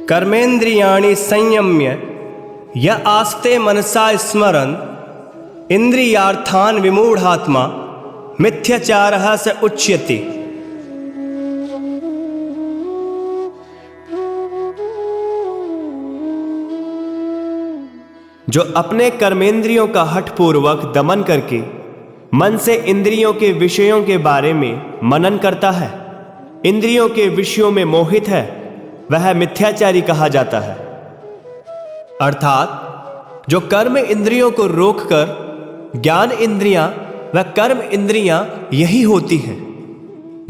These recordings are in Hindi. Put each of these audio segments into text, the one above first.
कर्मेन्द्रियाणि संयम्य य आस्ते मनसा स्मरन् इंद्रियार्थान् विमूढ़ात्मा मिथ्याचारः स उच्यते। जो अपने कर्मेंद्रियों का हठपूर्वक दमन करके मन से इंद्रियों के विषयों के बारे में मनन करता है, इंद्रियों के विषयों में मोहित है, वह मिथ्याचारी कहा जाता है। अर्थात जो कर्म इंद्रियों को रोककर ज्ञान इंद्रियां व कर्म इंद्रियां यही होती हैं,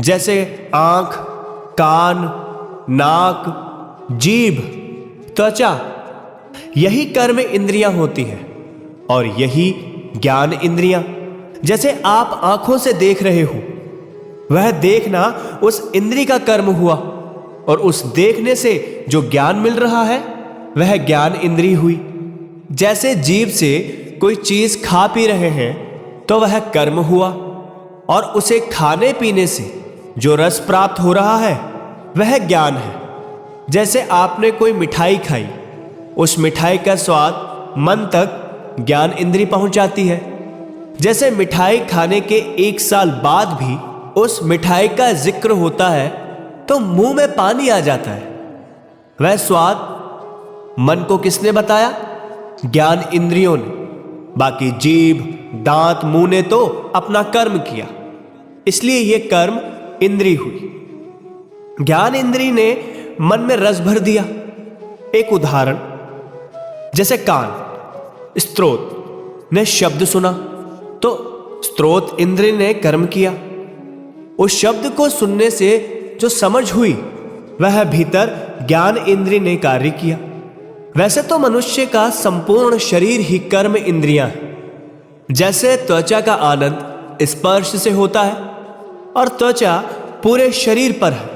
जैसे आंख, कान, नाक, जीभ, त्वचा, यही कर्म इंद्रियां होती हैं और यही ज्ञान इंद्रियां। जैसे आप आंखों से देख रहे हो, वह देखना उस इंद्रिय का कर्म हुआ और उस देखने से जो ज्ञान मिल रहा है वह ज्ञान इंद्रिय हुई। जैसे जीभ से कोई चीज खा पी रहे हैं तो वह कर्म हुआ और उसे खाने पीने से जो रस प्राप्त हो रहा है वह ज्ञान है। जैसे आपने कोई मिठाई खाई, उस मिठाई का स्वाद मन तक ज्ञान इंद्रिय पहुंचाती है। जैसे मिठाई खाने के 1 साल बाद भी उस मिठाई का जिक्र होता है तो मुंह में पानी आ जाता है। वह स्वाद मन को किसने बताया? ज्ञान इंद्रियों ने। बाकी जीभ, दांत, मुंह ने तो अपना कर्म किया, इसलिए यह कर्म इंद्रिय हुई। ज्ञान इंद्रिय ने मन में रस भर दिया। एक उदाहरण, जैसे कान, स्त्रोत ने शब्द सुना तो स्त्रोत इंद्रिय ने कर्म किया। उस शब्द को सुनने से जो समझ हुई वह भीतर ज्ञान इंद्रिय ने कार्य किया। वैसे तो मनुष्य का संपूर्ण शरीर ही कर्म इंद्रियां है। जैसे त्वचा का आनंद स्पर्श से होता है और त्वचा पूरे शरीर पर है,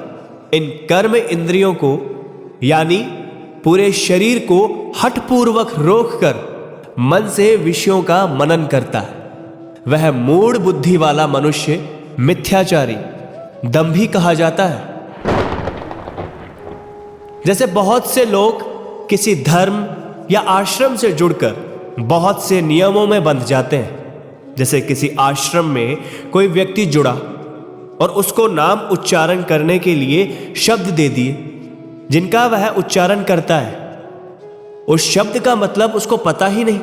इन कर्म इंद्रियों को यानी पूरे शरीर को हठपूर्वक रोककर मन से विषयों का मनन करता है, वह मूढ़ बुद्धि वाला मनुष्य मिथ्याचारी, दंभी कहा जाता है। जैसे बहुत से लोग किसी धर्म या आश्रम से जुड़कर बहुत से नियमों में बंध जाते हैं। जैसे किसी आश्रम में कोई व्यक्ति जुड़ा और उसको नाम उच्चारण करने के लिए शब्द दे दिए जिनका वह उच्चारण करता है। उस शब्द का मतलब उसको पता ही नहीं।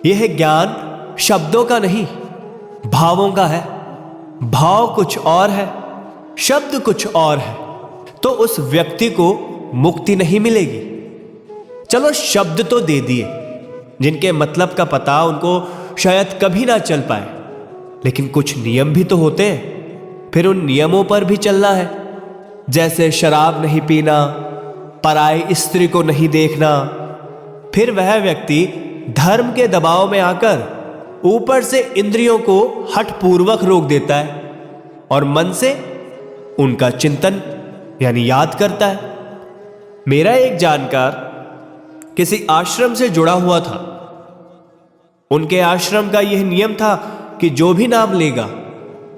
यह ज्ञान शब्दों का नहीं, भावों का है। भाव कुछ और है, शब्द कुछ और है, तो उस व्यक्ति को मुक्ति नहीं मिलेगी। चलो शब्द तो दे दिए, जिनके मतलब का पता उनको शायद कभी ना चल पाए, लेकिन कुछ नियम भी तो होते हैं, फिर उन नियमों पर भी चलना है। जैसे शराब नहीं पीना, पराई स्त्री को नहीं देखना। फिर वह व्यक्ति धर्म के दबाव में आकर ऊपर से इंद्रियों को हठपूर्वक रोक देता है और मन से उनका चिंतन यानी याद करता है। मेरा एक जानकार किसी आश्रम से जुड़ा हुआ था। उनके आश्रम का यह नियम था कि जो भी नाम लेगा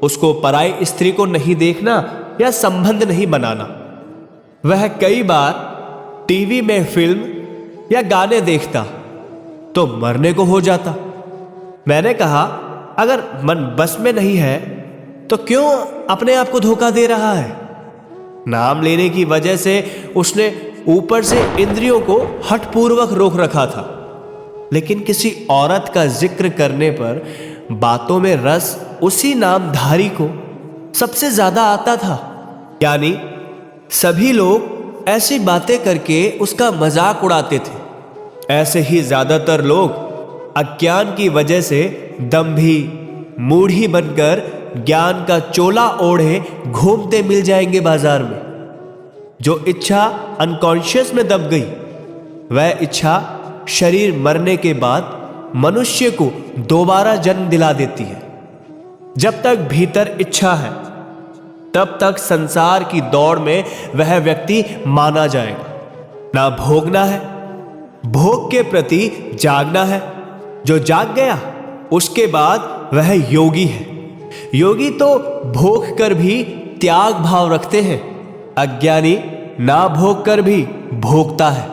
उसको पराई स्त्री को नहीं देखना या संबंध नहीं बनाना। वह कई बार टीवी में फिल्म या गाने देखता तो मरने को हो जाता। मैंने कहा, अगर मन बस में नहीं है तो क्यों अपने आप को धोखा दे रहा है? नाम लेने की वजह से उसने ऊपर से इंद्रियों को हठपूर्वक रोक रखा था, लेकिन किसी औरत का जिक्र करने पर बातों में रस उसी नामधारी को सबसे ज्यादा आता था। यानी सभी लोग ऐसी बातें करके उसका मजाक उड़ाते थे। ऐसे ही ज्यादातर लोग अज्ञान की वजह से दंभी, मूढ़ी बनकर ज्ञान का चोला ओढ़े घूमते मिल जाएंगे बाजार में। जो इच्छा अनकॉन्शियस में दब गई, वह इच्छा शरीर मरने के बाद मनुष्य को दोबारा जन्म दिला देती है। जब तक भीतर इच्छा है तब तक संसार की दौड़ में वह व्यक्ति माना जाएगा। ना भोगना है, भोग के प्रति जागना है। जो जाग गया उसके बाद वह योगी है। योगी तो भोग कर भी त्याग भाव रखते हैं, अज्ञानी ना भोग कर भी भोगता है,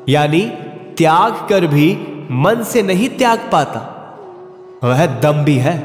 यानी त्याग कर भी मन से नहीं त्याग पाता, वह दम्भी है।